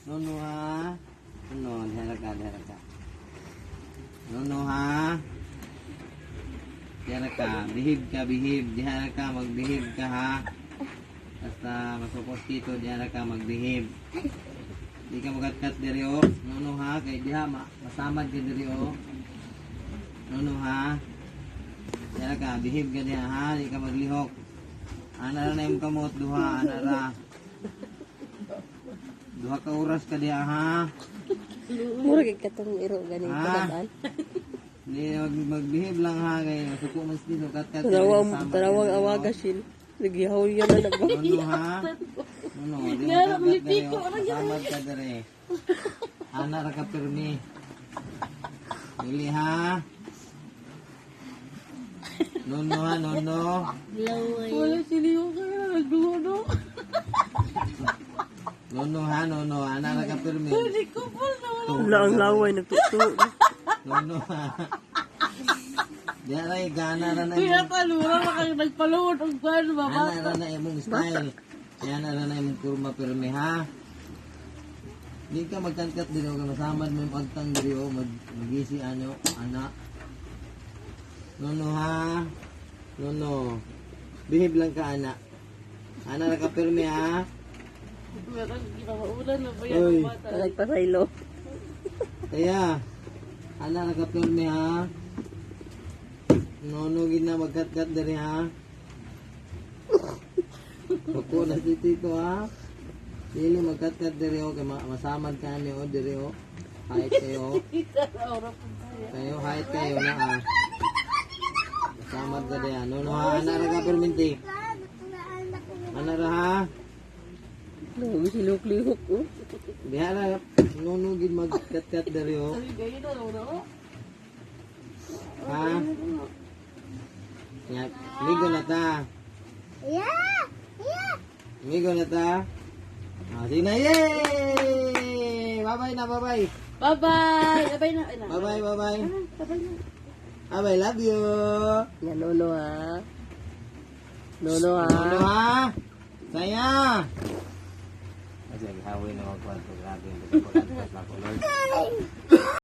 Nono ha. Ano, diharap ka, diharap ka. Nono ha. Diharap ka, bihib. Diharap ka, magbihib ka ha. Basta masupos dito, diharap ka, magbihib. Di ka magatkat diri o. Nono ha, kay diha, masamad ka diri o. Nono ha. Diharap ka, bihib ka diha ha, di ka maglihok. Ana na yung kamot, duha, ana ra. Duha ka oras ka diha ha. Murag katong iro ganito Ah. kadaan. Di magbihib lang ha, kay masuko mas dito, katkat. Tarawang awaga sil. Nagihaw yan na nagbo. Nono ha. Nono, di mo katkat diri o. Masamad ka diri. Ana ra ka pirmi. Dili ha. Nono ha, nono. Wala siliw ka na nagduho. Nono ha, nono. Ana ra ka pirmi. Wala ang laway nagtuto. Nono ha. Diya ra gana ra na Kaya imong. palura na kayo nagpaluod ang kwan, baba. Ana ra na imong style. Yan ra na imong kurma pirmi ha. Di ka magtangkat diri o masamad mo yung pagtang diri o magisi ano ana. Nono ha. Nono. Behave lang ka ana. Ana ra ka pirmi ha. Meron ginamaulan na ba yan Oy. ang bata? Nagpasaylo. Kaya, ana nakapirme ha. Nono gid na magkat-kat diri ha. Pako na si Tito ha. Dili magkat-kat diri o kay masamad ka ni o diri o. Kahit kayo, kayo kahit kayo na ha. Masamad ka diri ha. Nono ha, ana ra ka perminti. Ana ra ha. Nabi silok-lihok ko. Diha ra nono gid magkat-kat diri o. Gayon na raw na ako. Ha? Ya, migo na ta. Migo na ta. Ah, sige na, yay! Bye-bye na, bye-bye. Bye-bye! Abay na, ay na. Bye-bye, bye-bye. Abay na. Bye-bye, love you. Yan, Nono ha. Nono ha. Ano ha? Saya! Kasi, hawin na magkwanto. Grabe yung pagkakot na ko, Lord.